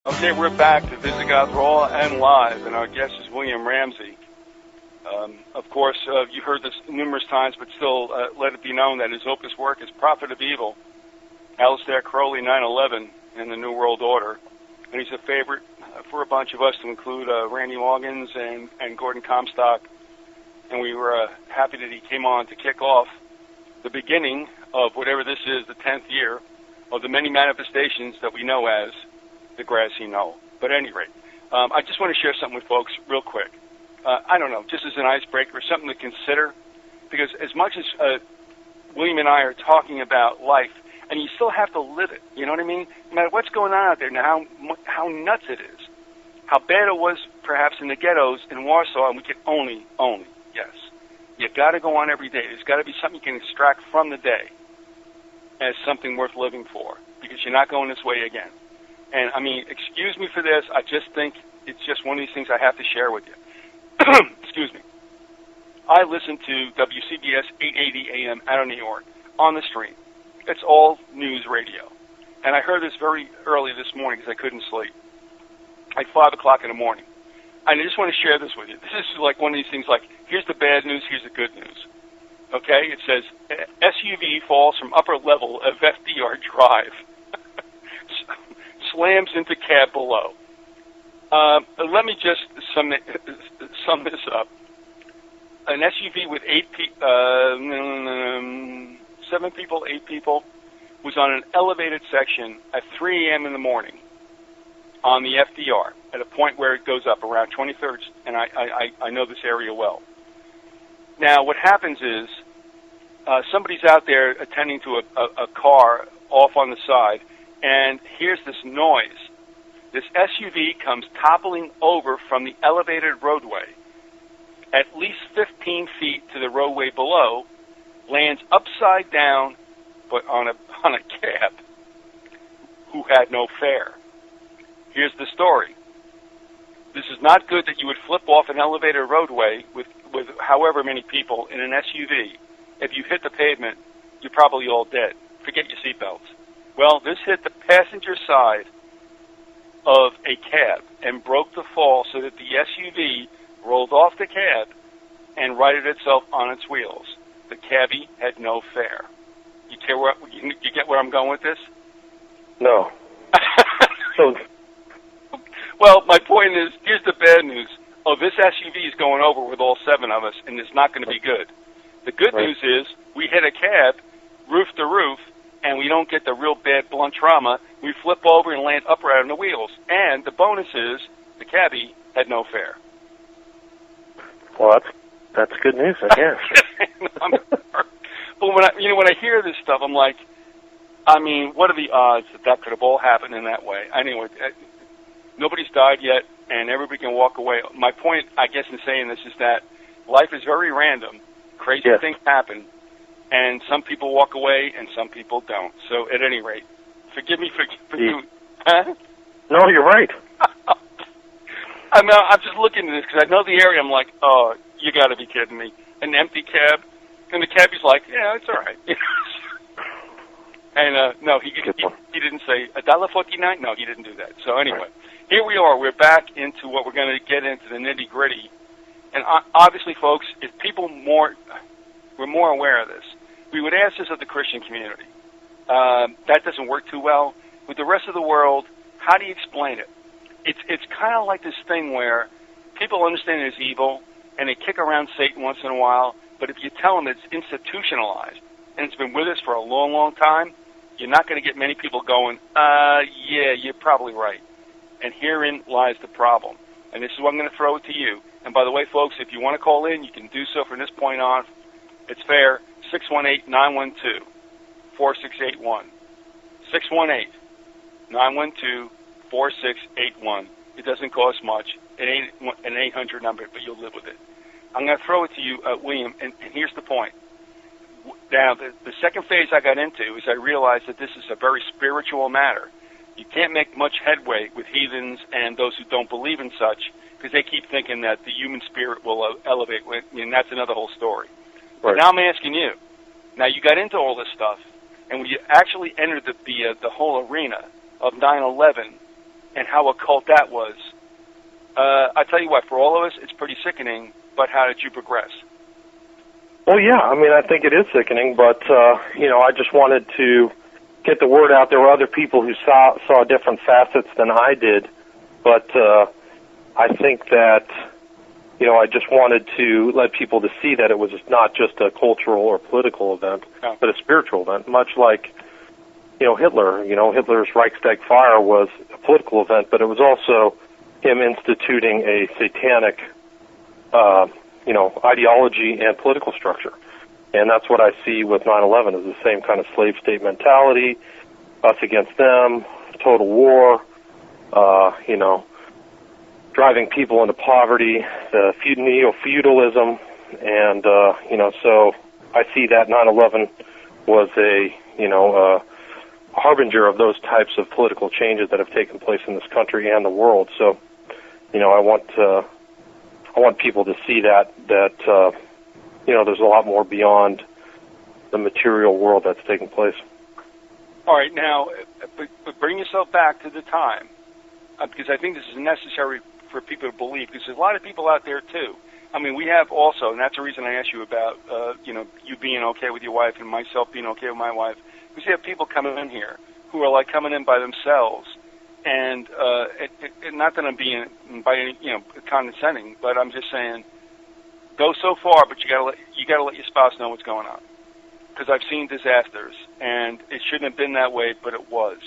Okay, we're back to Vyzygoth Raw and Live, and our guest is William Ramsey. Of course, you've heard this numerous times, but still let it be known that his opus work is Prophet of Evil, Aleister Crowley 9/11, and the New World Order. And he's a favorite for a bunch of us, to include Randy Morgans and Gordon Comstock. And we were happy that he came on to kick off the beginning of whatever this is, the 10th year of the many manifestations that we know as the grassy knoll. But at any rate, I just want to share something with folks real quick. I don't know, just as an icebreaker, something to consider, because as much as William and I are talking about life, and you still have to live it, you know what I mean? No matter what's going on out there now, how nuts it is, how bad it was perhaps in the ghettos in Warsaw, and we could only, yes. You got to go on every day. There's got to be something you can extract from the day as something worth living for, because you're not going this way again. And, I mean, excuse me for this. I just think it's just one of these things I have to share with you. Excuse me. I listen to WCBS 880 AM out of New York on the stream. It's all news radio. And I heard this very early this morning because I couldn't sleep, like 5 o'clock in the morning. And I just want to share this with you. This is like one of these things like, here's the bad news, here's the good news. Okay? It says, SUV falls from upper level of FDR Drive. Slams into cab below. Let me just sum this up. An SUV with 7 people, 8 people, was on an elevated section at 3 a.m. in the morning on the FDR at a point where it goes up around 23rd, and I know this area well. Now, what happens is somebody's out there attending to a car off on the side, and here's this noise. This SUV comes toppling over from the elevated roadway at least 15 feet to the roadway below, lands upside down, but on a cab who had no fare. Here's the story. This is not good that you would flip off an elevated roadway with however many people in an SUV. If you hit the pavement, you're probably all dead. Forget your seatbelts. Well, this hit the passenger side of a cab and broke the fall so that the SUV rolled off the cab and righted itself on its wheels. The cabbie had no fare. You get where I'm going with this? No. Well, my point is, here's the bad news. Oh, this SUV is going over with all 7 of us, and it's not going to be good. The good news is we hit a cab, roof to roof, and we don't get the real bad blunt trauma. We flip over and land upright on the wheels. And the bonus is the cabbie had no fare. Well, that's good news, I guess. But when I hear this stuff, I'm like, I mean, what are the odds that could have all happened in that way? Anyway, nobody's died yet, and everybody can walk away. My point, I guess, in saying this is that life is very random. Crazy things happen, and some people walk away, and some people don't. So, at any rate, forgive me for you. Huh? No, you're right. I mean, I'm just looking at this because I know the area. I'm like, oh, you got to be kidding me. An empty cab, and the cabbie's like, yeah, it's all right. And no, he didn't say $1.49. No, he didn't do that. So anyway, here we are. We're back into what we're going to get into, the nitty gritty. And obviously, folks, if people were more aware of this, we would ask this of the Christian community. That doesn't work too well. With the rest of the world, how do you explain it? It's kind of like this thing where people understand it's evil, and they kick around Satan once in a while, but if you tell them it's institutionalized, and it's been with us for a long, long time, you're not going to get many people going, yeah, you're probably right. And herein lies the problem. And this is what I'm going to throw it to you. And by the way, folks, if you want to call in, you can do so from this point on. It's fair, 618-912-4681. 618-912-4681. It doesn't cost much. It ain't an 800 number, but you'll live with it. I'm going to throw it to you, William, and here's the point. Now, the second phase I got into is I realized that this is a very spiritual matter. You can't make much headway with heathens and those who don't believe in such because they keep thinking that the human spirit will elevate, and that's another whole story. But now I'm asking you. Now, you got into all this stuff, and when you actually entered the whole arena of 9/11 and how occult that was. I tell you what, for all of us, it's pretty sickening, but how did you progress? Well, yeah, I mean, I think it is sickening, but, I just wanted to get the word out. There were other people who saw different facets than I did, but I think that, I just wanted to let people to see that it was not just a cultural or political event, but a spiritual event, much like, Hitler. Hitler's Reichstag fire was a political event, but it was also him instituting a satanic, ideology and political structure. And that's what I see with 9/11 is the same kind of slave state mentality, us against them, total war, driving people into poverty, the neo-feudalism, and, so I see that 9/11 was a harbinger of those types of political changes that have taken place in this country and the world. So, I want people to see that there's a lot more beyond the material world that's taking place. All right, now, but bring yourself back to the time, because I think this is necessary for people to believe, because there's a lot of people out there, too. I mean, we have also, and that's the reason I asked you about, you being okay with your wife and myself being okay with my wife, because you have people coming in here who are, like, coming in by themselves, and not that I'm being, by any, condescending, but I'm just saying, go so far, but you gotta let your spouse know what's going on, because I've seen disasters, and it shouldn't have been that way, but it was.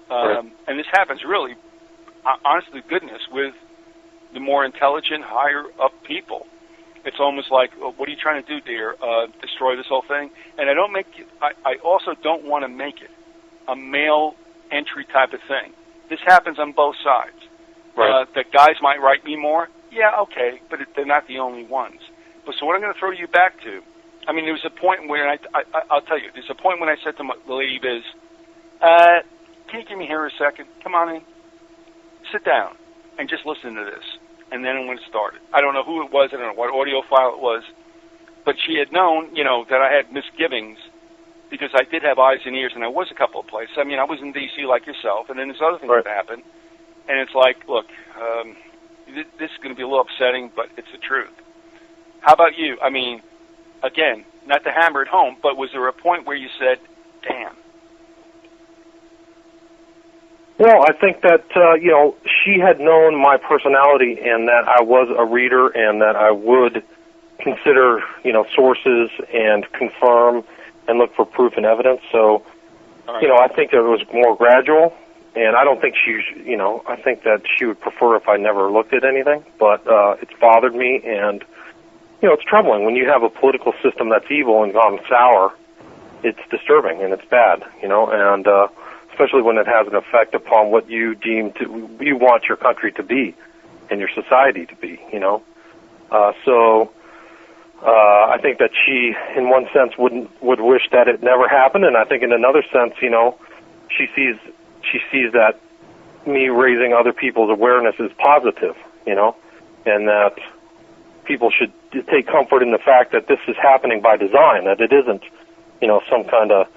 Right. And this happens really, honestly, goodness, with the more intelligent, higher up people. It's almost like, what are you trying to do, dear? Destroy this whole thing? And I don't make it, I also don't want to make it a male entry type of thing. This happens on both sides. Right. That guys might write me more. Yeah, okay, but they're not the only ones. But so what I'm going to throw you back to, I mean, there was a point where, I'll tell you, there's a point when I said to the lady Biz, can you give me here a second? Come on in. Sit down and just listen to this. And then when it started, I don't know who it was, I don't know what audio file it was, but she had known, that I had misgivings because I did have eyes and ears, and I was a couple of places. I mean, I was in D.C. like yourself, and then there's other things right. that happened. And it's like, look, this is going to be a little upsetting, but it's the truth. How about you? I mean, again, not to hammer it home, but was there a point where you said, damn? Well, I think that, she had known my personality and that I was a reader and that I would consider, sources and confirm and look for proof and evidence. So, right. I think that it was more gradual, and I don't think I think that she would prefer if I never looked at anything, but it's bothered me, and, it's troubling. When you have a political system that's evil and gone sour, it's disturbing and it's bad, and especially when it has an effect upon what you want your country to be and your society to be, So I think that she, in one sense, would wish that it never happened, and I think in another sense, she sees that me raising other people's awareness is positive, and that people should take comfort in the fact that this is happening by design, that it isn't, some kind of,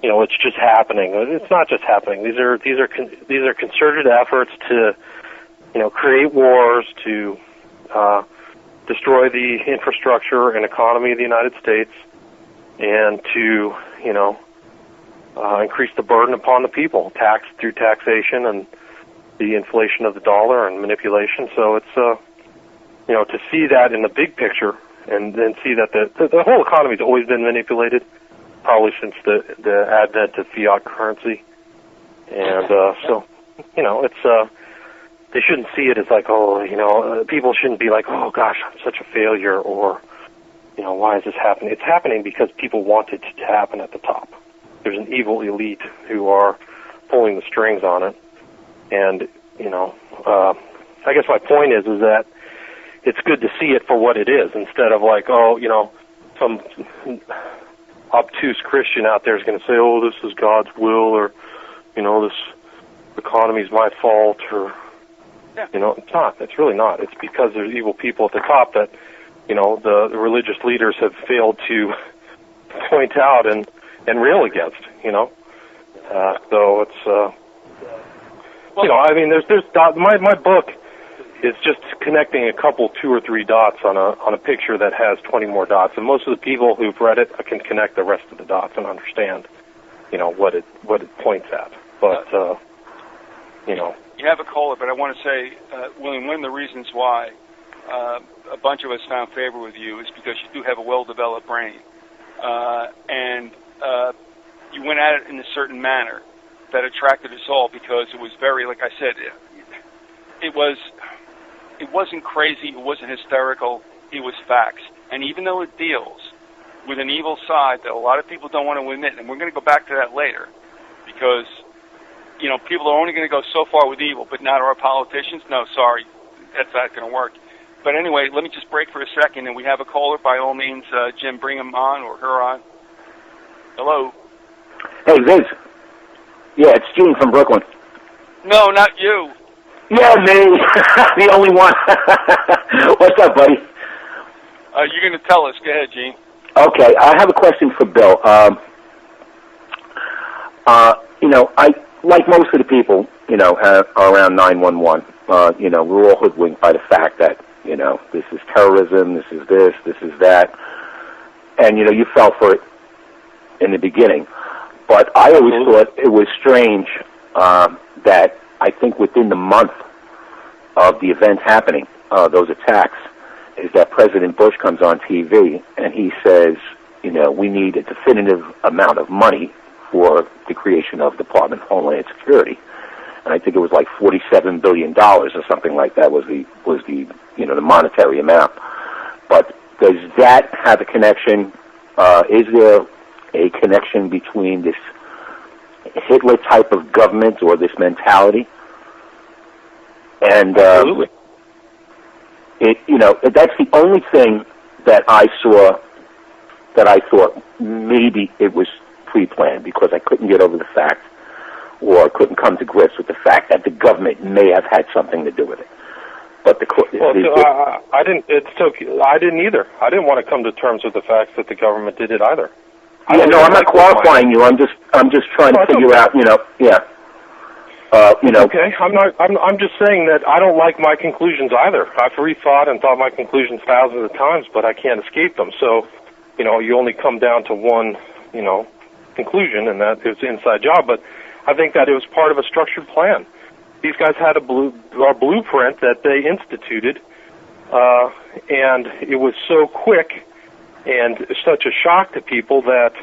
it's just happening. It's not just happening. These are concerted efforts to, create wars, to destroy the infrastructure and economy of the United States, and to, increase the burden upon the people, through taxation and the inflation of the dollar and manipulation. So it's, to see that in the big picture, and then see that the whole economy's always been manipulated, probably since the advent of fiat currency. And so, it's they shouldn't see it as like, people shouldn't be like, oh gosh, I'm such a failure, or, why is this happening? It's happening because people want it to happen at the top. There's an evil elite who are pulling the strings on it. And, I guess my point is that it's good to see it for what it is, instead of like, some obtuse Christian out there is going to say, oh, this is God's will, or, this economy's my fault, or, yeah. It's not. It's really not. It's because there's evil people at the top that, the religious leaders have failed to point out and rail against, So it's, you know, I mean, there's my book is just connecting a couple, 2 or 3 dots on a picture that has 20 more dots, and most of the people who've read it can connect the rest of the dots and understand, you know, what it points at. But you know, you have a caller, but I want to say, William, one of the reasons why a bunch of us found favor with you is because you do have a well-developed brain, and you went at it in a certain manner that attracted us all because it was very, like I said, it wasn't crazy, it wasn't hysterical, it was facts. And even though it deals with an evil side that a lot of people don't want to admit, and we're going to go back to that later, because, you know, people are only going to go so far with evil, but not our politicians. No, sorry, that's not going to work. But anyway, let me just break for a second, and we have a caller. By all means, Jim, bring him on or her on. Hello. Hey, Viz. Yeah, it's Gene from Brooklyn. No, not you. Yeah, me. The only one. What's up, buddy? You're going to tell us. Go ahead, Gene. Okay, I have a question for Bill. You know, I, like most of the people, you know, are around 911. You know, we're all hoodwinked by the fact that, you know, this is terrorism, this is this is that. And, you know, you fell for it in the beginning. But I always thought it was strange that I think within the month of the events happening, those attacks, is that President Bush comes on TV and he says, you know, we need a definitive amount of money for the creation of Department of Homeland Security. And I think it was like $47 billion or something like that was the you know, the monetary amount. But does that have a connection? Is there a connection between this Hitler type of government or this mentality? And absolutely. You know, that's the only thing that I saw that I thought maybe it was pre-planned, because I couldn't get over the fact, or couldn't come to grips with the fact that the government may have had something to do with it. But I didn't. I didn't either. I didn't want to come to terms with the fact that the government did it either. Yeah, no, I'm not qualifying you. I'm just trying to figure out. You know, yeah. You know. Okay, I'm just saying that I don't like my conclusions either. I've rethought and thought my conclusions thousands of times, but I can't escape them. So, you know, you only come down to one, you know, conclusion, and that is an inside job. But I think that it was part of a structured plan. These guys had a blueprint that they instituted, and it was so quick and such a shock to people that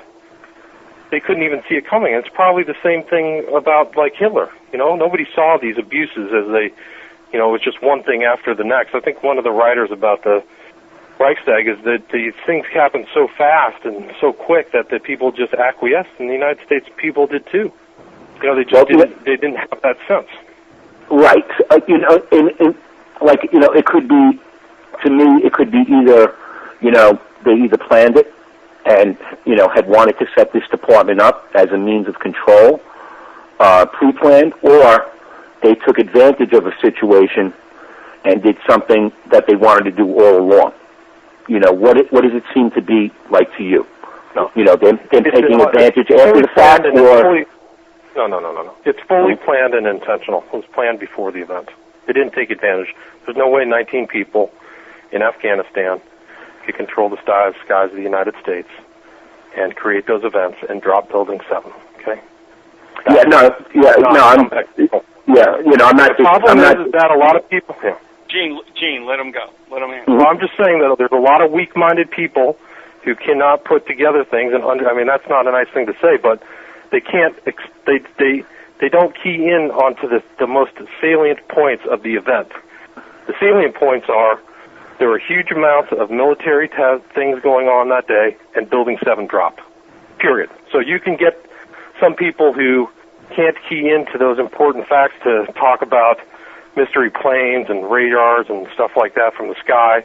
they couldn't even see it coming. And it's probably the same thing about, like, Hitler. You know, nobody saw these abuses as they, you know, it was just one thing after the next. I think one of the writers about the Reichstag is that these things happened so fast and so quick that the people just acquiesced, and the United States people did too. You know, they just didn't have that sense. Right. You know, like, you know, it could be, to me, it could be either, you know, they either planned it and, you know, had wanted to set this department up as a means of control, pre-planned, or they took advantage of a situation and did something that they wanted to do all along. You know, what does it seem to be like to you? No. You know, them taking advantage after the fact, or... No. It's fully planned and intentional. It was planned before the event. They didn't take advantage. There's no way 19 people in Afghanistan could control the skies of the United States and create those events and drop Building 7. Okay? I'm not. You know, I'm not. The problem is that a lot of people. Yeah. Gene, let him go. Let him in. Well, I'm just saying that there's a lot of weak-minded people who cannot put together things, and I mean, that's not a nice thing to say, but they can't. They don't key in onto the most salient points of the event. The salient points are there were huge amounts of military things going on that day, and Building 7 dropped. Period. So you can get some people who can't key into those important facts to talk about mystery planes and radars and stuff like that from the sky,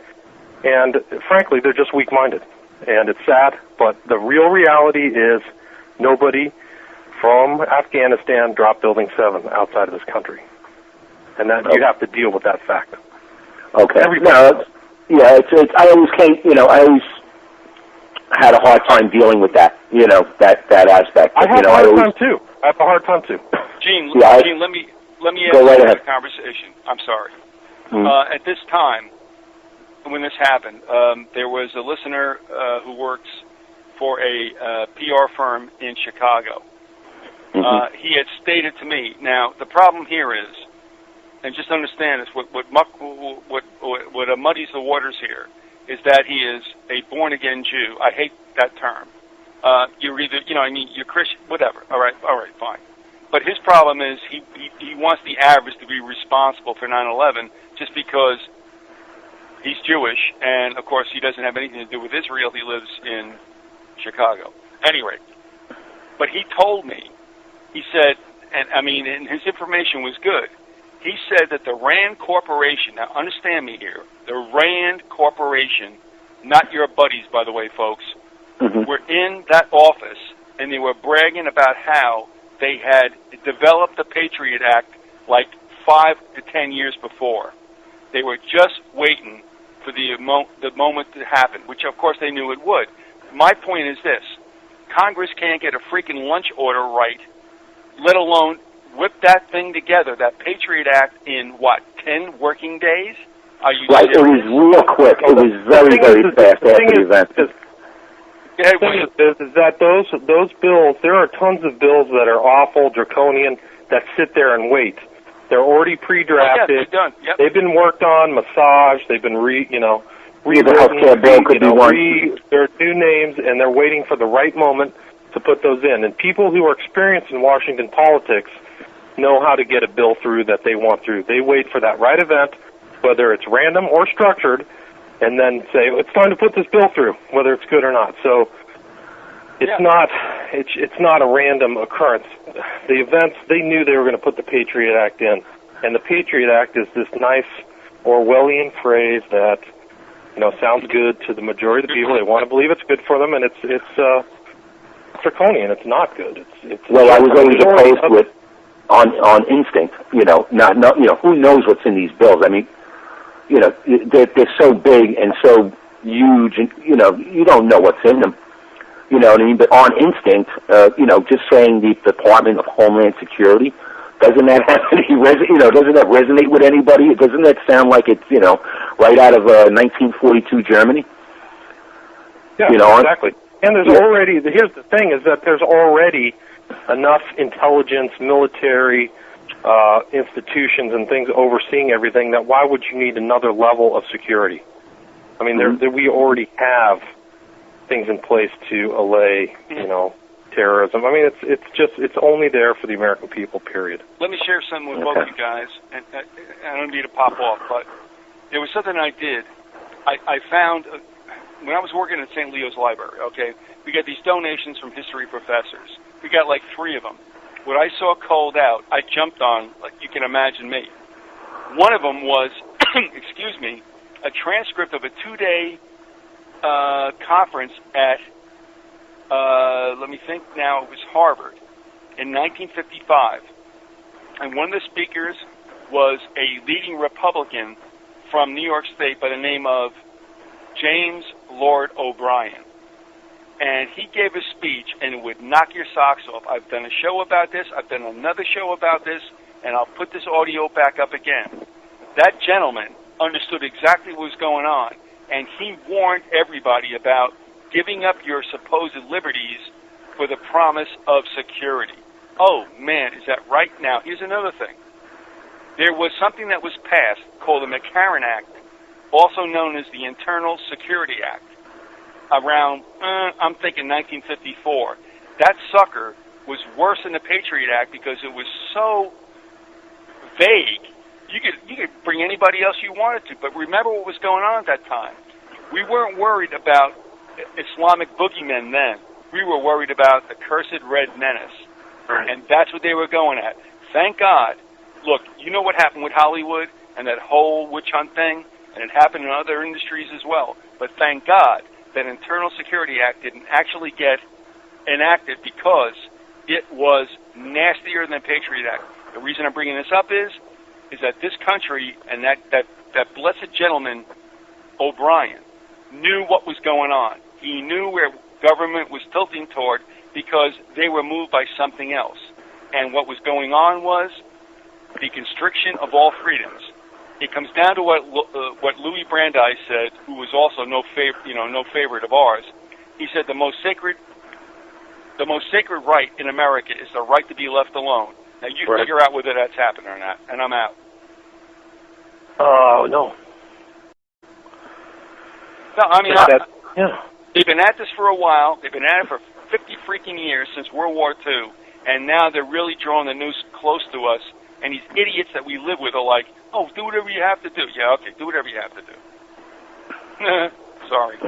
and frankly, they're just weak-minded. And it's sad, but the real reality is nobody from Afghanistan dropped Building 7 outside of this country. And that you have to deal with that fact. Okay. I always came, you know, I always had a hard time dealing with that, you know, that aspect. I have a hard time too. Gene, let me let me Go right add ahead. the conversation. I'm sorry. Mm. At this time, when this happened, there was a listener who works for a PR firm in Chicago. Mm-hmm. He had stated to me, now, the problem here is, and just understand this, what muddies the waters here is that he is a born-again Jew. I hate that term. You're either, you're Christian, whatever. All right, fine. But his problem is he wants the average to be responsible for 9/11 just because he's Jewish, and, of course, he doesn't have anything to do with Israel. He lives in Chicago. Anyway, but he told me, he said, and his information was good. He said that the Rand Corporation, now understand me here, the Rand Corporation, not your buddies, by the way, folks, were in that office, and they were bragging about how they had developed the Patriot Act like 5 to 10 years before. They were just waiting for the moment to happen, which of course they knew it would. My point is this: Congress can't get a freaking lunch order right, let alone whip that thing together, that Patriot Act, in, 10 working days? Are you right, serious? It was real quick. It was very, very fast after the event. The thing is that those bills, there are tons of bills that are awful, draconian, that sit there and wait. They're already pre-drafted. They're done. Yep. They've been worked on, massaged. They've been rewritten. The healthcare bill could be one. There are new names, and they're waiting for the right moment to put those in. And people who are experienced in Washington politics know how to get a bill through that they want through. They wait for that right event, whether it's random or structured, and then say, it's time to put this bill through, whether it's good or not. So it's not a random occurrence. The events, they knew they were going to put the Patriot Act in, and the Patriot Act is this nice Orwellian phrase that sounds good to the majority of the people. They want to believe it's good for them, and it's draconian. It's not good. Well, I was always opposed to it on instinct. Who knows what's in these bills? I mean, they're so big and so huge, and you don't know what's in them. You know what I mean? But on instinct, just saying the Department of Homeland Security, doesn't that have any doesn't that resonate with anybody? Doesn't that sound like it's right out of 1942 Germany? Yeah, exactly. And there's already, here's the thing, is that there's already enough intelligence, military institutions and things overseeing everything that why would you need another level of security? I mean, we already have things in place to allay, terrorism. I mean, it's only there for the American people, period. Let me share something with both you guys, and I don't need to pop off, but there was something I did. I found, when I was working at St. Leo's Library, we got these donations from history professors. We got like 3 of them. What I saw called out, I jumped on, like you can imagine me. One of them was, a transcript of a 2-day conference at, let me think now, it was Harvard in 1955. And one of the speakers was a leading Republican from New York State by the name of James Lord O'Brien. And he gave a speech, and it would knock your socks off. I've done a show about this. I've done another show about this, and I'll put this audio back up again. That gentleman understood exactly what was going on, and he warned everybody about giving up your supposed liberties for the promise of security. Oh, man, is that right? Now, here's another thing. There was something that was passed called the McCarran Act, also known as the Internal Security Act, around, I'm thinking 1954. That sucker was worse than the Patriot Act because it was so vague. You could bring anybody else you wanted to, but remember what was going on at that time. We weren't worried about Islamic boogeymen then. We were worried about the cursed Red Menace, and that's what they were going at. Thank God. Look, you know what happened with Hollywood and that whole witch hunt thing, and it happened in other industries as well. But thank God that Internal Security Act didn't actually get enacted because it was nastier than the Patriot Act. The reason I'm bringing this up is that this country and that blessed gentleman, O'Brien, knew what was going on. He knew where government was tilting toward because they were moved by something else. And what was going on was the constriction of all freedoms. It comes down to what Louis Brandeis said, who was also no favorite of ours. He said the most sacred right in America is the right to be left alone. Now you figure out whether that's happening or not, and I'm out. No. No, I mean, yeah. They've been at this for a while. They've been at it for 50 freaking years, since World War II, and now they're really drawing the noose close to us, and these idiots that we live with are like, oh, do whatever you have to do. Yeah, okay, do whatever you have to do. Sorry.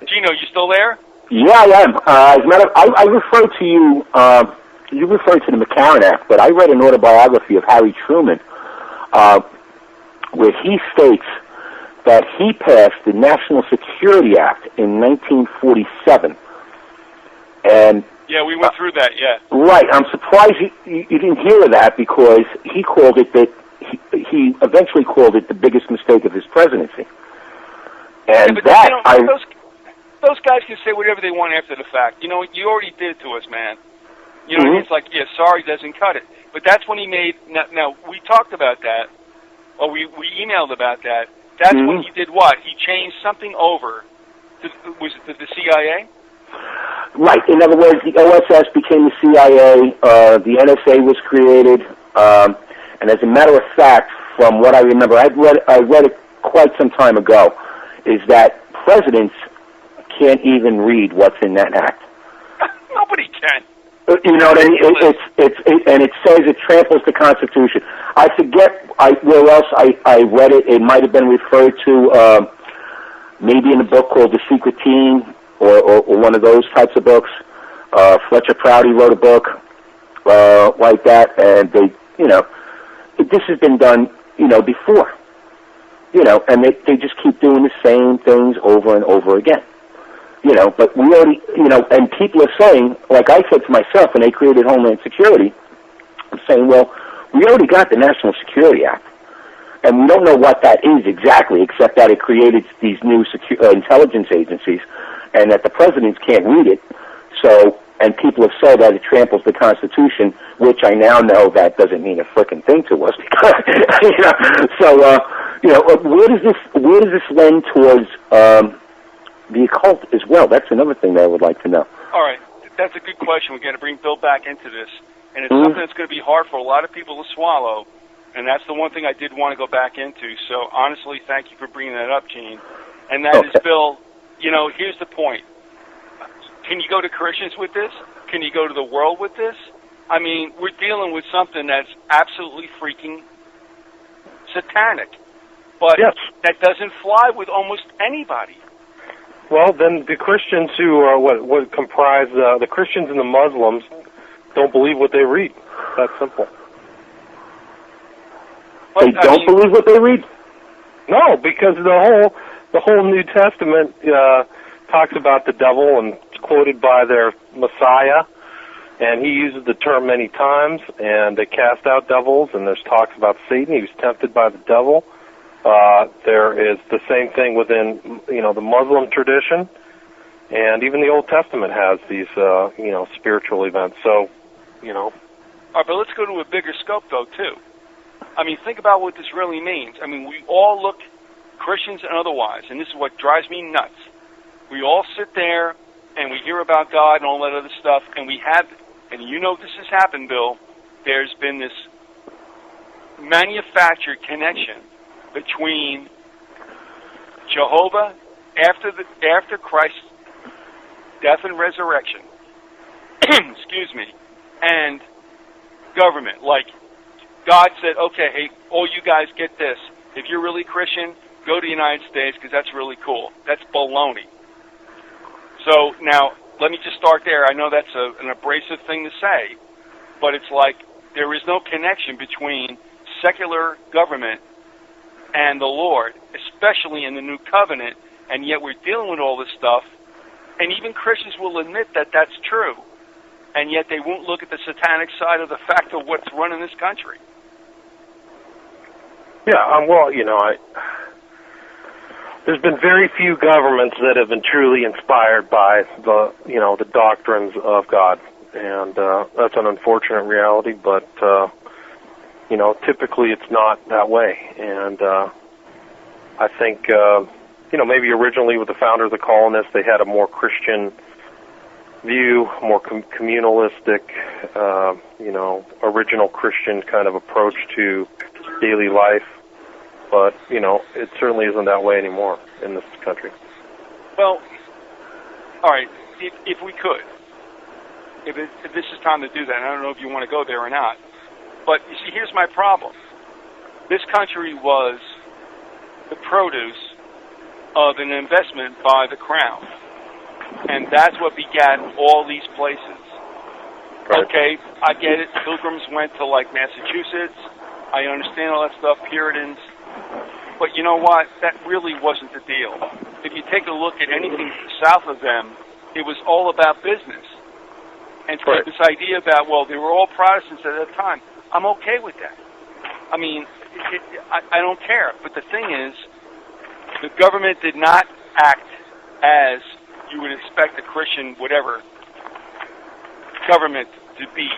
Gino, you still there? Yeah, I am. As a matter of, I referred to you, you referred to the McCarran Act, but I read an autobiography of Harry Truman where he states that he passed the National Security Act in 1947. And yeah, we went through that, yeah. Right. I'm surprised you didn't hear of that, because he called it he eventually called it the biggest mistake of his presidency. And yeah, but those guys can say whatever they want after the fact. You know, you already did it to us, man. You know, it's like, yeah, sorry doesn't cut it. But that's when he made. Now we talked about that, or we emailed about that. That's when he did what? He changed something over. Was it the CIA? Right. In other words, the OSS became the CIA. The NSA was created, and as a matter of fact, from what I remember, I read it quite some time ago, is that presidents can't even read what's in that act. Nobody can. You know what I mean? And it says it tramples the Constitution. I forget where else I read it. It might have been referred to maybe in a book called The Secret Team, or one of those types of books. Fletcher Prouty wrote a book like that, and this has been done, before. And they just keep doing the same things over and over again. But we already, and people are saying, like I said to myself when they created Homeland Security, I'm saying, well, we already got the National Security Act, and we don't know what that is exactly, except that it created these new intelligence agencies, and that the presidents can't read it. So, and people have said that it tramples the Constitution, which I now know that doesn't mean a frickin' thing to us. Where does this lend towards the occult as well? That's another thing that I would like to know. All right, that's a good question. We're going to bring Bill back into this, and it's something that's going to be hard for a lot of people to swallow, and that's the one thing I did want to go back into. So honestly, thank you for bringing that up, Gene. And that is, Bill, here's the point. Can you go to Christians with this? Can you go to the world with this? I mean, we're dealing with something that's absolutely freaking satanic, but that doesn't fly with almost anybody. Well, then the Christians who are what comprise the Christians and the Muslims don't believe what they read. That's simple. They don't believe what they read? No, because the whole New Testament talks about the devil, and it's quoted by their Messiah, and he uses the term many times, and they cast out devils, and there's talks about Satan. He was tempted by the devil. There is the same thing within, the Muslim tradition, and even the Old Testament has these, spiritual events. So, All right, but let's go to a bigger scope, though, too. I mean, think about what this really means. I mean, we all look, Christians and otherwise, and this is what drives me nuts. We all sit there, and we hear about God and all that other stuff, and we have, and this has happened, Bill, there's been this manufactured connection between Jehovah after Christ's death and resurrection, excuse me, and government. Like, God said, okay, hey, all you guys get this. If you're really Christian, go to the United States because that's really cool. That's baloney. So now, let me just start there. I know that's an abrasive thing to say, but it's like there is no connection between secular government and the Lord, especially in the New Covenant, and yet we're dealing with all this stuff, and even Christians will admit that that's true, and yet they won't look at the satanic side of the fact of what's running this country. Yeah, there's been very few governments that have been truly inspired by the doctrines of God. and that's an unfortunate reality. But typically it's not that way, and I think maybe originally with the founder of the colonists, they had a more Christian view, more communalistic, original Christian kind of approach to daily life. But, it certainly isn't that way anymore in this country. Well, all right, if we could, if this is time to do that, and I don't know if you want to go there or not, but you see, here's my problem. This country was the produce of an investment by the Crown, and that's what begat all these places. Right. Okay, I get it. Pilgrims went to, Massachusetts. I understand all that stuff, Puritans. But you know what? That really wasn't the deal. If you take a look at anything south of them, it was all about business. And so this idea about, they were all Protestants at that time, I'm okay with that. I mean, I don't care. But the thing is, the government did not act as you would expect a Christian, whatever, government to be.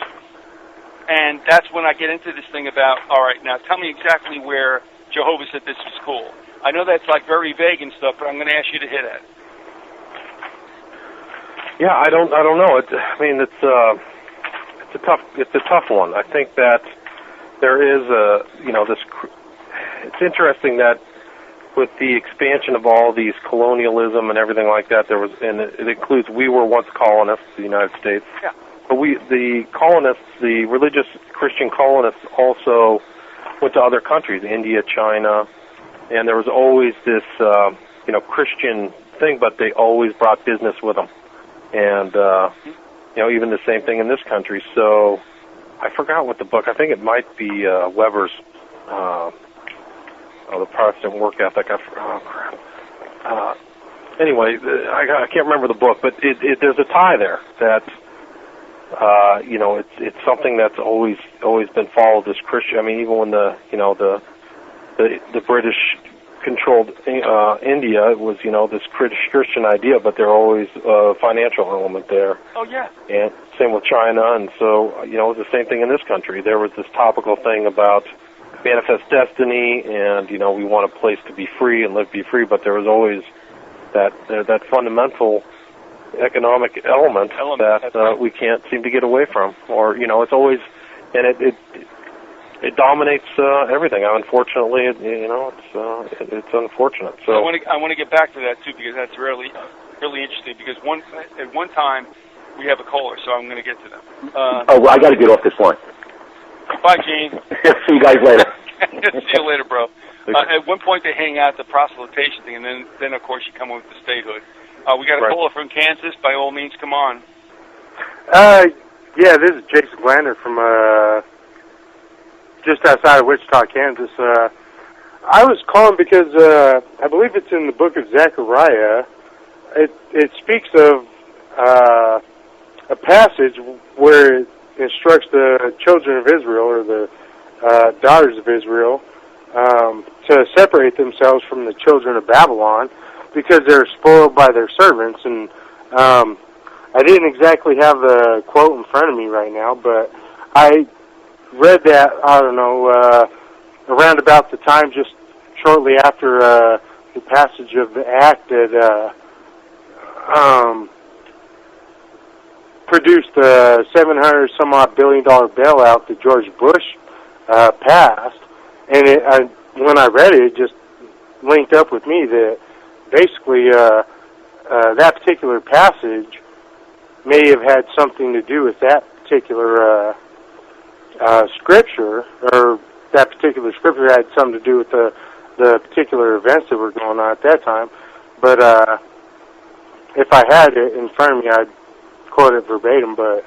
And that's when I get into this thing about, all right, now tell me exactly where Jehovah said this was cool. I know that's very vague and stuff, but I'm going to ask you to hit it. Yeah, I don't know. It's a tough one. I think that there is it's interesting that with the expansion of all these colonialism and everything like that, and it includes, we were once colonists, the United States. Yeah. But the colonists, the religious Christian colonists, also went to other countries, India, China, and there was always this, Christian thing, but they always brought business with them. And, even the same thing in this country. So I forgot what the book, I think it might be Weber's, the Protestant Work Ethic. Anyway, I can't remember the book, but there's a tie there that, it's something that's always been followed as Christian. I mean, even when the British controlled India, it was this Christian idea, but there always a financial element there. Oh yeah. And same with China, and so it was the same thing in this country. There was this topical thing about manifest destiny, and we want a place to be free and live be free, but there was always that fundamental economic element that we can't seem to get away from, or it's always, and it dominates everything. Unfortunately, it's unfortunate. So I want to get back to that too, because that's really interesting. Because at one time we have a caller, so I'm going to get to them. I got to get off this line. Bye, Gene. See you guys later. See you later, bro. At one point they hang out the proselytation thing, and then of course you come with the statehood. We got a caller from Kansas. By all means, come on. Yeah, this is Jason Glander from just outside of Wichita, Kansas. I was calling because I believe it's in the book of Zechariah. It speaks of a passage where it instructs the children of Israel, or the daughters of Israel, to separate themselves from the children of Babylon because they're spoiled by their servants. And I didn't exactly have the quote in front of me right now, but I read that, around about the time just shortly after the passage of the act that produced the $700-some-odd billion bailout that George Bush passed. And when I read it, it just linked up with me that basically that particular passage may have had something to do with that particular scripture, or that particular scripture had something to do with the particular events that were going on at that time. But if I had it in front of me, I'd quote it verbatim. But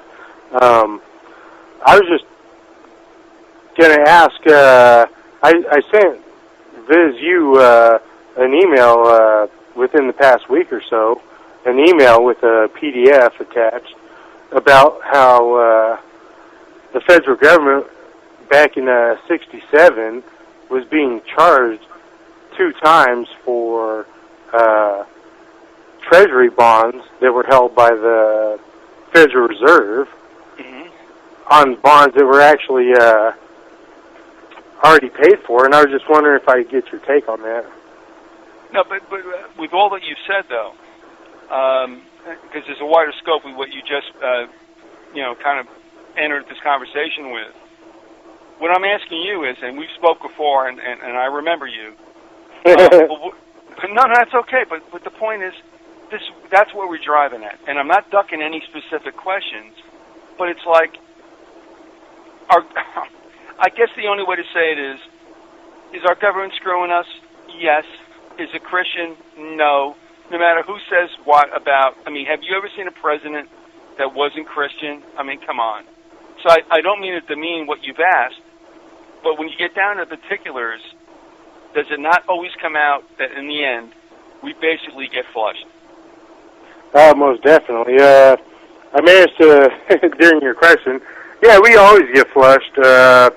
I was just going to ask, I sent you an email within the past week or so, an email with a PDF attached about how the federal government back in '67 was being charged 2 times for treasury bonds that were held by the Federal Reserve, on bonds that were actually already paid for, and I was just wondering if I could get your take on that. No, but with all that you've said, though, because there's a wider scope with what you just, kind of entered this conversation with. What I'm asking you is, and we've spoke before, and I remember you. No, that's okay. But the point is, that's where we're driving at. And I'm not ducking any specific questions, but it's like, I guess the only way to say it is our government screwing us? Yes. Is it Christian? No. No matter who says what about, have you ever seen a president that wasn't Christian? Come on. So I don't mean to demean what you've asked, but when you get down to particulars, does it not always come out that in the end, we basically get flushed? Most definitely. I managed to, during your question, yeah, we always get flushed. And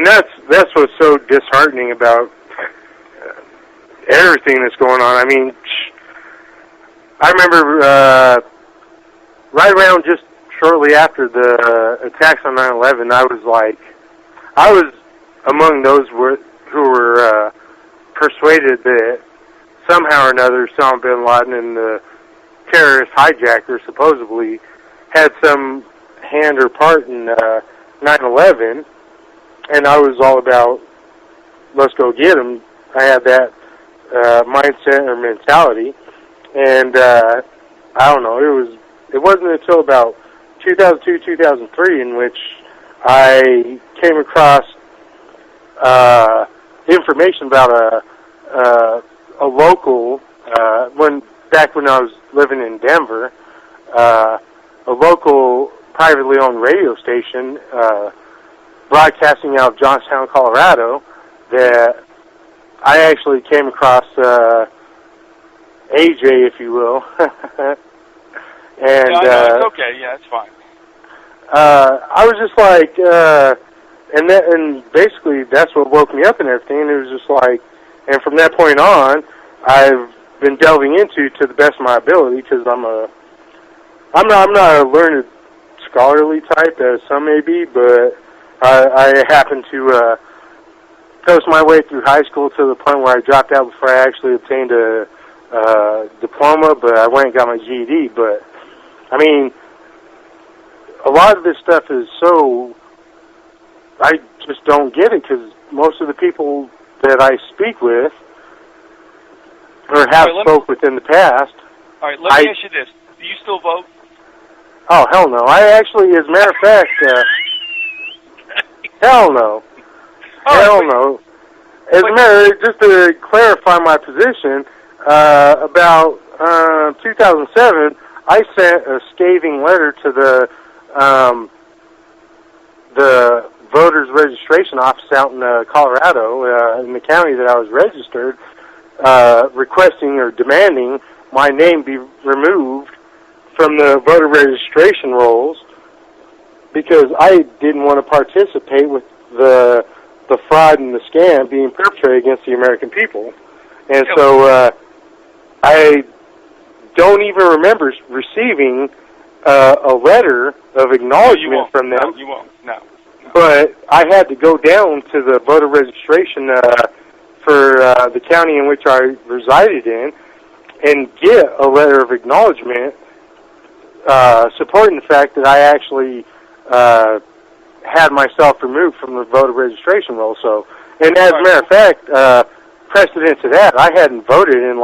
that's what's so disheartening about everything that's going on. I remember right around just shortly after the attacks on 9/11, I was among those who were persuaded that somehow or another Osama bin Laden and the terrorist hijacker supposedly had some hand or part in 9/11, and I was all about, let's go get him. I had that mindset or mentality, and I don't know, it wasn't until about 2002, 2003 in which I came across information about a local, back when I was living in Denver, a local privately owned radio station broadcasting out of Johnstown, Colorado, that I actually came across AJ, if you will. And it's okay. Yeah, it's fine. I was just like, and basically that's what woke me up and everything. And it was just like, and from that point on, I've been delving into to the best of my ability, because I'm not a learned scholarly type as some may be, but I happen to coast my way through high school to the point where I dropped out before I actually obtained a diploma, but I went and got my GED. But a lot of this stuff is so, I just don't get it, because most of the people that I speak with or have spoke with in the past. All right, let me ask you this. Do you still vote? Oh, hell no. I actually, as a matter of fact, hell no. Hell no. As a matter, just to clarify my position, about 2007, I sent a scathing letter to the voters registration office out in Colorado, in the county that I was registered, requesting or demanding my name be removed from the voter registration rolls, because I didn't want to participate with the fraud and the scam being perpetrated against the American people. And so I don't even remember receiving a letter of acknowledgement from them. No, you won't. No. But I had to go down to the voter registration for the county in which I resided in and get a letter of acknowledgement supporting the fact that I actually had myself removed from the voter registration roll. So, and as a matter of fact, precedent to that, I hadn't voted in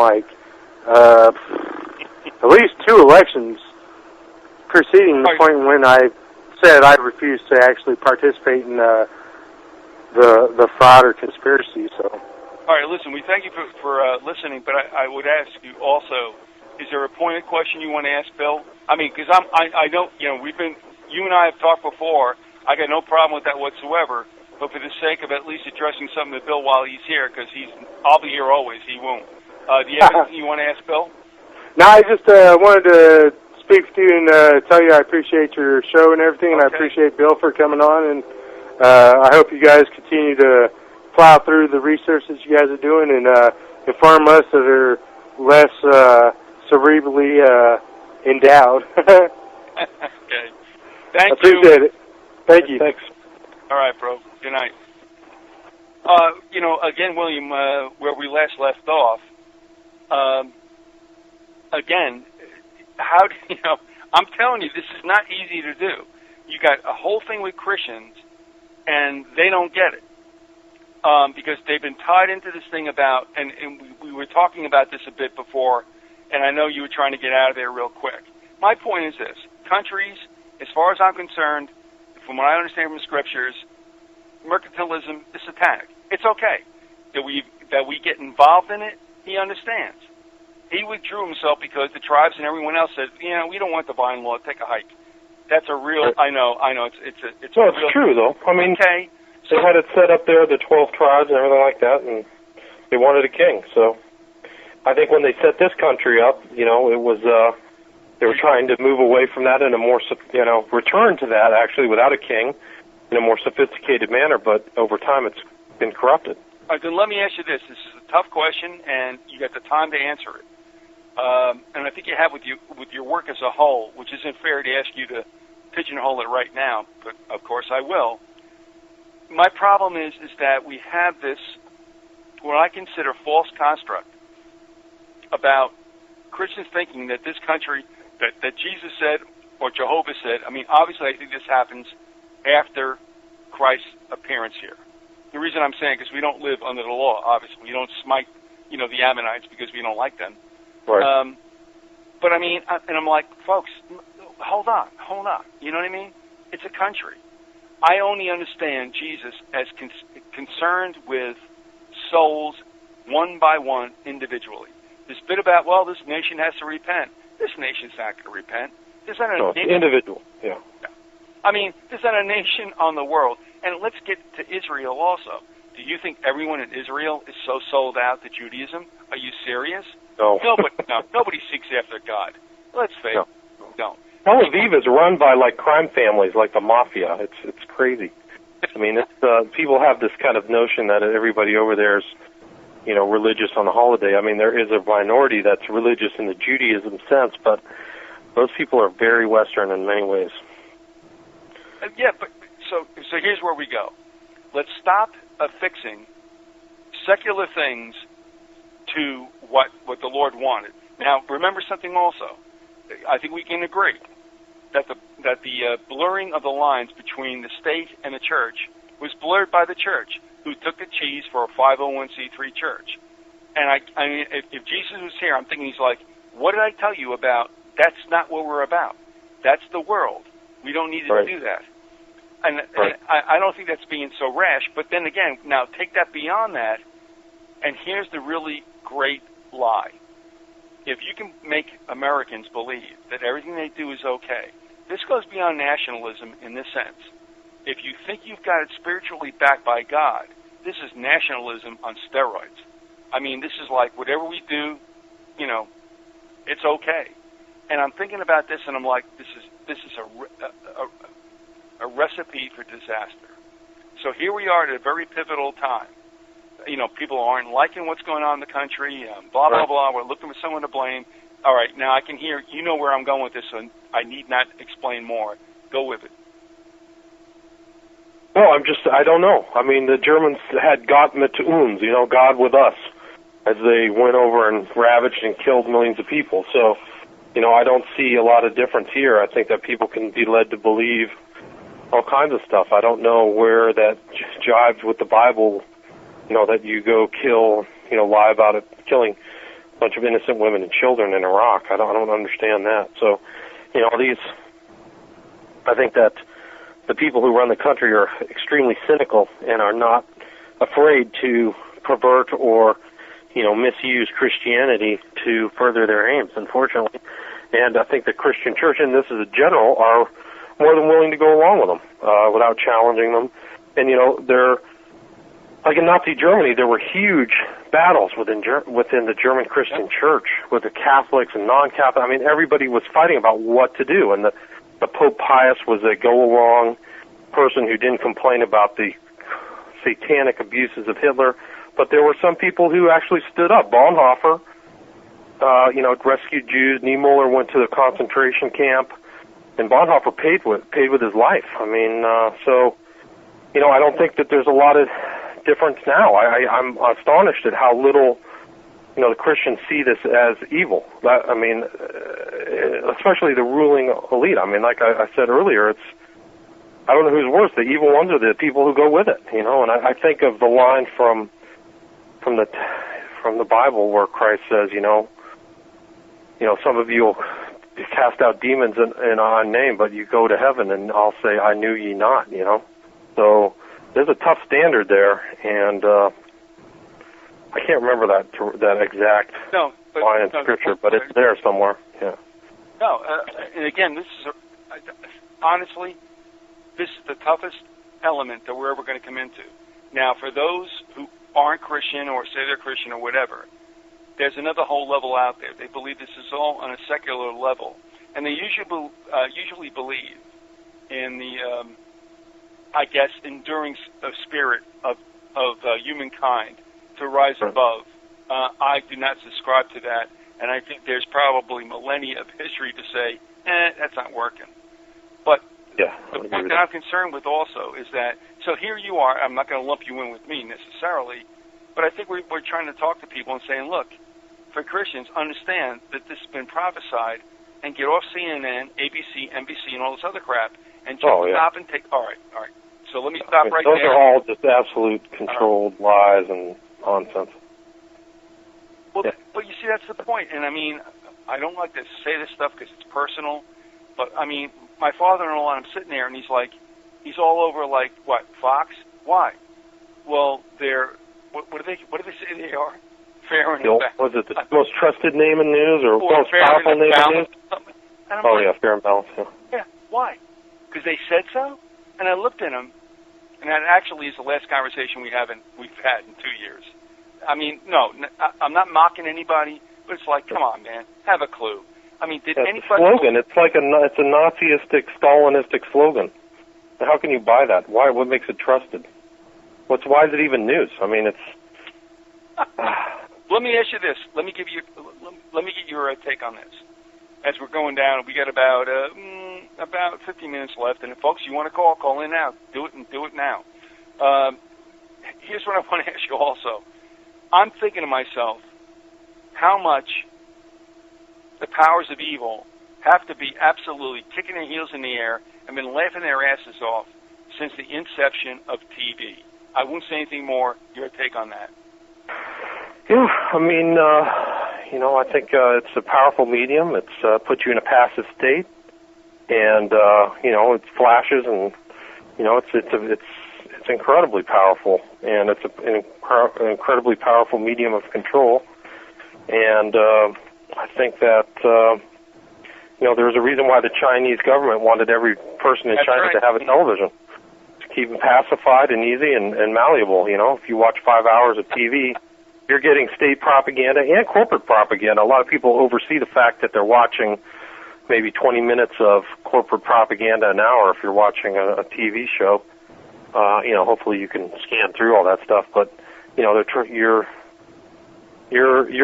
at least 2 elections preceding the point when I said I refused to actually participate in the fraud or conspiracy. So. All right, listen, we thank you for listening, but I would ask you also, is there a pointed question you want to ask Bill? Because I know, you and I have talked before. I got no problem with that whatsoever, but for the sake of at least addressing something to Bill while he's here, because I'll be here always, he won't. Do you have anything you want to ask Bill? No, I just wanted to speak with you and tell you I appreciate your show and everything, and I appreciate Bill for coming on, and I hope you guys continue to plow through the research that you guys are doing and inform us that are less cerebrally endowed. Okay. Thank you. Appreciate it. Thank you. Thanks. All right, bro. Good night. Again, William, where we last left off, again, I'm telling you, this is not easy to do. You got a whole thing with Christians, and they don't get it. Because they've been tied into this thing about, and we were talking about this a bit before, and I know you were trying to get out of there real quick. My point is this. Countries, as far as I'm concerned, from what I understand from the scriptures, mercantilism is satanic. It's okay that we get involved in it. He understands. He withdrew himself because the tribes and everyone else said, we don't want divine law. Take a hike. That's a real. I know. It's well, real, it's true though. I mean, okay. They had it set up there, the 12 tribes and everything like that, and they wanted a king. So I think when they set this country up, it was they were trying to move away from that in a more, return to that actually without a king in a more sophisticated manner. But over time, it's been corrupted. All right, then let me ask you this. This is a tough question, and you got the time to answer it. And I think you have with your work as a whole, which isn't fair to ask you to pigeonhole it right now, but of course I will. My problem is that we have this, what I consider false construct about Christians thinking that this country, that Jesus said or Jehovah said. I mean, obviously I think this happens after Christ's appearance here. The reason I'm saying because we don't live under the law, obviously. We don't smite, the Ammonites because we don't like them. Right. But I mean, and I'm like, folks, hold on. You know what I mean? It's a country. I only understand Jesus as concerned with souls one by one individually. This bit about, this nation has to repent. This nation's not going to repent. There's not a nation. Individual, yeah. I mean, there's not a nation on the world. And let's get to Israel also. Do you think everyone in Israel is so sold out to Judaism? Are you serious? No. Nobody seeks after God. Let's face it. No. Tel Aviv is run by crime families, like the mafia. It's crazy. I mean, people have this kind of notion that everybody over there is, religious on a holiday. I mean, there is a minority that's religious in the Judaism sense, but those people are very Western in many ways. Yeah, but so here's where we go. Let's stop affixing secular things to what the Lord wanted. Now, remember something also. I think we can agree that the blurring of the lines between the state and the church was blurred by the church, who took the cheese for a 501c3 church. And I mean, if Jesus was here, I'm thinking he's like, what did I tell you about? That's not what we're about. That's the world. We don't need to do that. And I don't think that's being so rash. But then again, now take that beyond that, and here's the really great lie. If you can make Americans believe that everything they do is okay, this goes beyond nationalism in this sense. If you think you've got it spiritually backed by God, this is nationalism on steroids. I mean, this is like whatever we do, it's okay. And I'm thinking about this, and I'm like, this is a recipe for disaster. So here we are at a very pivotal time. People aren't liking what's going on in the country, blah, blah, blah. We're looking for someone to blame. All right, now I can hear, where I'm going with this, so I need not explain more. Go with it. No, I don't know. I mean, the Germans had Gott mit uns, God with us, as they went over and ravaged and killed millions of people. So, I don't see a lot of difference here. I think that people can be led to believe all kinds of stuff. I don't know where that jives with the Bible, that you go kill, lie about it, killing a bunch of innocent women and children in Iraq. I don't understand that. So, I think that the people who run the country are extremely cynical and are not afraid to pervert or, misuse Christianity to further their aims, unfortunately. And I think the Christian church, and this is a general, are more than willing to go along with them without challenging them. And, they're, like in Nazi Germany, there were huge battles within the German Christian church with the Catholics and non-Catholics. I mean, everybody was fighting about what to do. And the Pope Pius was a go-along person who didn't complain about the satanic abuses of Hitler. But there were some people who actually stood up. Bonhoeffer, rescued Jews. Niemöller went to the concentration camp. And Bonhoeffer paid with his life. I mean, so, you know, I don't think that there's a lot of difference now. I'm astonished at how little, you know, the Christians see this as evil. I mean, especially the ruling elite. I mean, like I said earlier, I don't know who's worse, the evil ones or the people who go with it, you know. And I think of the line from the Bible where Christ says, you know, some of you will cast out demons in our name, but you go to heaven, and I'll say, I knew ye not, you know. So there's a tough standard there, and I can't remember that exact line in Scripture, but it's there somewhere. Yeah. No, and again, this is honestly, this is the toughest element that we're ever going to come into. Now, for those who aren't Christian or say they're Christian or whatever, there's another whole level out there. They believe this is all on a secular level, and they usually believe in the, I guess, enduring spirit of humankind to rise above. I do not subscribe to that, and I think there's probably millennia of history to say, that's not working. But the point that I'm concerned with also is that, so here you are, I'm not going to lump you in with me necessarily, but I think we're trying to talk to people and saying, look, for Christians, understand that this has been prophesied, and get off CNN, ABC, NBC, and all this other crap, and just stop and take, all right. So let me stop right there. Those are all just absolute controlled lies and nonsense. Well, but you see, that's the point. And I mean, I don't like to say this stuff because it's personal, but I mean, my father-in-law, I'm sitting there, and he's all over like, what, Fox? Why? Well, what do they say they are? Fair and balanced. Was it the most trusted name in news or most powerful name in news? Fair and balanced. Yeah, why? Because they said so? And I looked at him, and that actually is the last conversation we've had in 2 years. I mean, no, I'm not mocking anybody, but it's like, come on, man, have a clue. I mean, did anybody... It's a slogan. It's like it's a Nazistic, Stalinistic slogan. How can you buy that? Why? What makes it trusted? Why is it even news? I mean, it's... Let me ask you this. Let me get your take on this. As we're going down, we got about 15 minutes left, and if folks, you want to call in now. Do it now. Here's what I want to ask you also. I'm thinking to myself, how much the powers of evil have to be absolutely kicking their heels in the air and been laughing their asses off since the inception of TV. I won't say anything more. Your take on that? Yeah, I mean, I think it's a powerful medium. It's puts you in a passive state, and it flashes, and it's incredibly powerful, and it's an incredibly powerful medium of control. And I think that there's a reason why the Chinese government wanted every person in China to have a television, to keep them pacified and easy and malleable. You know, if you watch 5 hours of TV, you're getting state propaganda and corporate propaganda. A lot of people oversee the fact that they're watching maybe 20 minutes of corporate propaganda an hour if you're watching a TV show. Hopefully you can scan through all that stuff, but you're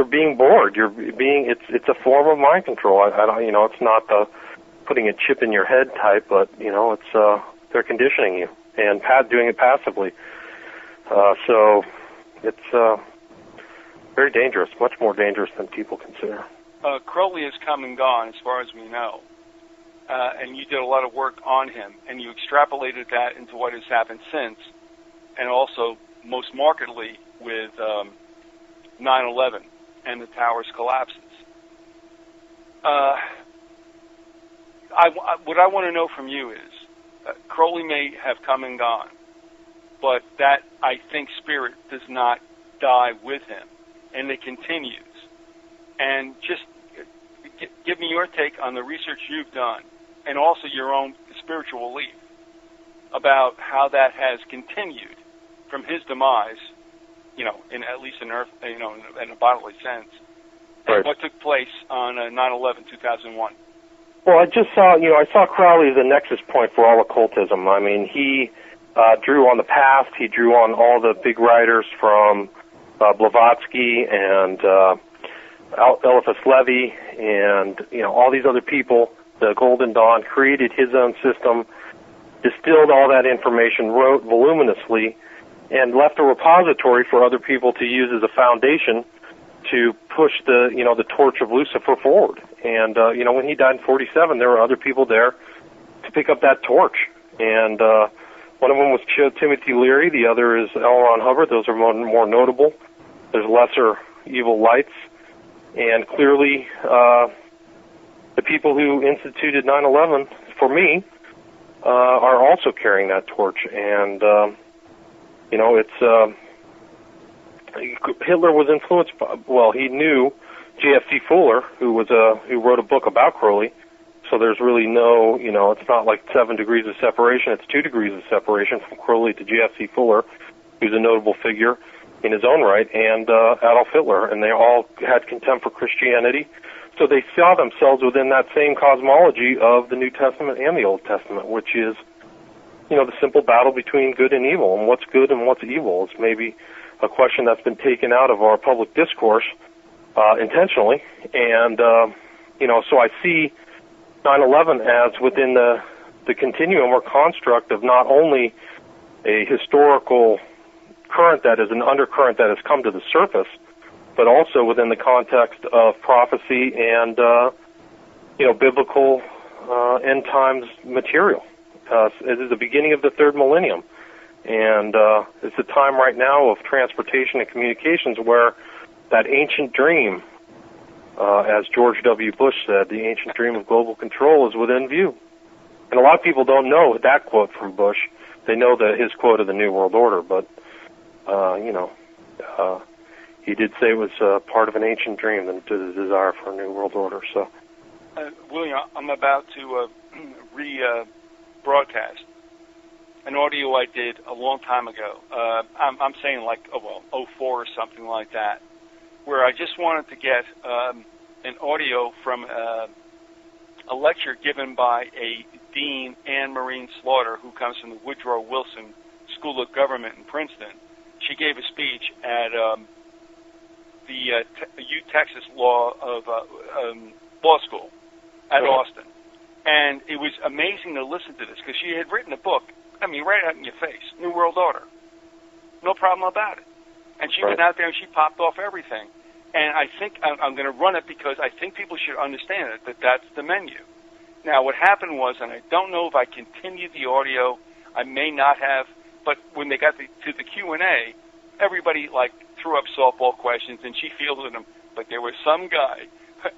being bored. It's a form of mind control. It's not the putting a chip in your head type, but it's they're conditioning you and doing it passively. So it's very dangerous, much more dangerous than people consider. Crowley has come and gone, as far as we know, and you did a lot of work on him, and you extrapolated that into what has happened since, and also, most markedly, with 9/11 and the towers collapses. What I want to know from you is, Crowley may have come and gone, but that, I think, spirit does not die with him, and it continues. And just give me your take on the research you've done, and also your own spiritual belief about how that has continued from his demise, in at least in earth, in a bodily sense, and what took place on 9/11/2001. Well, I just saw, I saw Crowley as a nexus point for all occultism. I mean, he drew on the past. He drew on all the big writers from Blavatsky and Eliphas Levi and, all these other people, the Golden Dawn, created his own system, distilled all that information, wrote voluminously, and left a repository for other people to use as a foundation to push the torch of Lucifer forward. And when he died in 47, there were other people there to pick up that torch. And one of them was Timothy Leary. The other is L. Ron Hubbard. Those are more notable. There's lesser evil lights. And clearly, the people who instituted 9/11, for me, are also carrying that torch. And, Hitler was influenced by, he knew J.F.C. Fuller, who wrote a book about Crowley. So there's really no, it's not like 7 degrees of separation. It's 2 degrees of separation from Crowley to J.F.C. Fuller, who's a notable figure in his own right, and Adolf Hitler. And they all had contempt for Christianity. So they saw themselves within that same cosmology of the New Testament and the Old Testament, which is, the simple battle between good and evil. And what's good and what's evil is maybe a question that's been taken out of our public discourse intentionally. And, so I see 9/11 as within the continuum or construct of not only a historical current that is an undercurrent that has come to the surface, but also within the context of prophecy and, biblical end times material. It is the beginning of the third millennium. And it's a time right now of transportation and communications where that ancient dream, as George W. Bush said, the ancient dream of global control is within view. And a lot of people don't know that quote from Bush. They know his quote of the New World Order, but, he did say it was part of an ancient dream, the desire for a new world order. So, William, I'm about to rebroadcast an audio I did a long time ago. I'm saying 04 or something like that, where I just wanted to get an audio from a lecture given by a Dean, Anne Marine Slaughter, who comes from the Woodrow Wilson School of Government in Princeton. She gave a speech at the Texas Law School at Austin. And it was amazing to listen to this, because she had written a book, right out in your face, New World Order. No problem about it. And she went out there and she popped off everything. And I think I'm going to run it because I think people should understand it, that that's the menu. Now, what happened was, and I don't know if I continued the audio, I may not have, but when they got to the Q&A, everybody, threw up softball questions, and she fielded them. But there was some guy,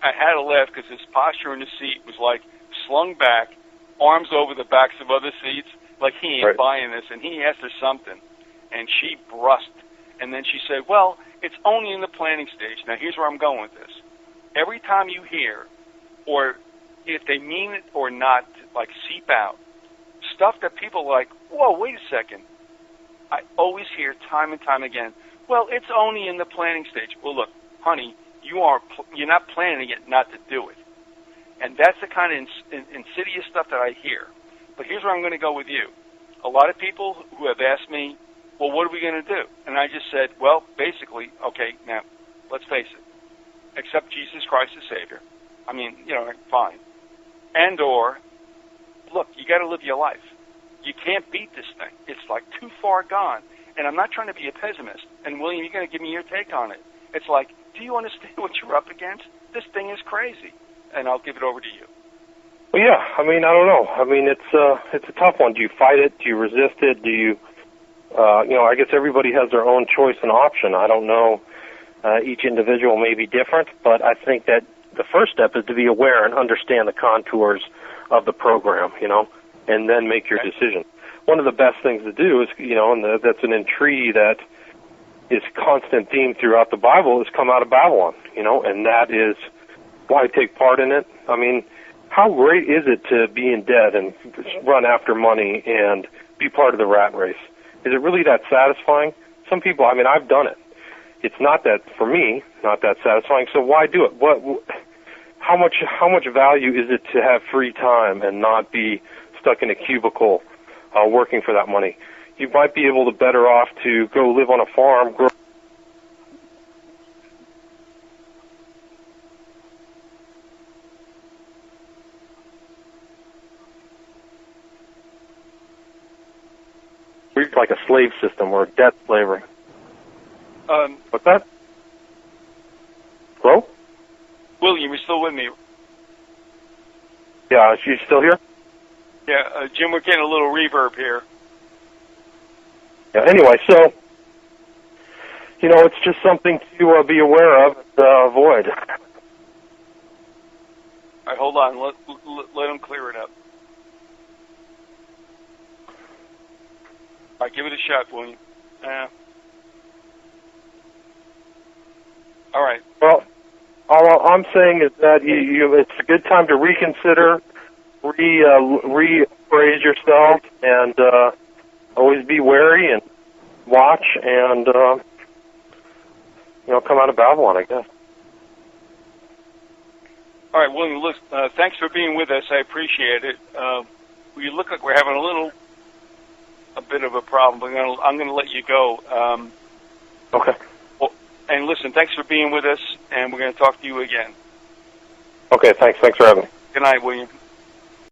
I had to laugh because his posture in the seat was slung back, arms over the backs of other seats, like he ain't buying this, and he asked her something, and she brushed. And then she said, well, it's only in the planning stage. Now, here's where I'm going with this. Every time you hear, or if they mean it or not, seep out, stuff that people whoa, wait a second. I always hear time and time again, well, it's only in the planning stage. Well, look, honey, you're not planning it not to do it. And that's the kind of insidious stuff that I hear. But here's where I'm going to go with you. A lot of people who have asked me, well, what are we going to do? And I just said, well, basically, okay, now, let's face it. Accept Jesus Christ as Savior. Fine. And or, look, you got to live your life. You can't beat this thing. It's too far gone. And I'm not trying to be a pessimist. And William, you're going to give me your take on it. It's do you understand what you're up against? This thing is crazy. And I'll give it over to you. Well, yeah. I don't know. It's a tough one. Do you fight it? Do you resist it? Do you, I guess everybody has their own choice and option. I don't know. Each individual may be different, but I think that the first step is to be aware and understand the contours of the program, and then make your decision. One of the best things to do is, and that's an entreaty that is constant theme throughout the Bible, is come out of Babylon, and that is why take part in it. How great is it to be in debt and run after money and be part of the rat race? Is it really that satisfying? Some people, I've done it. It's not that, for me, not that satisfying, so why do it? How much value is it to have free time and not be stuck in a cubicle working for that money? You might be able to better off to go live on a farm, grow like a slave system or debt slavery. What's that? Hello? William, you still with me? Yeah, is she still here? Yeah, Jim, we're getting a little reverb here. Yeah, anyway, so, it's just something to be aware of and avoid. All right, hold on. Let him clear it up. All right, give it a shot, William. All right. Well, all I'm saying is that it's a good time to reconsider, reappraise yourself, and always be wary and watch and, come out of Babylon, I guess. All right, William, look, thanks for being with us. I appreciate it. You look like we're having a bit of a problem, but I'm going to let you go. Okay. Well, and listen, thanks for being with us, and we're going to talk to you again. Okay, thanks. Thanks for having me. Good night, William.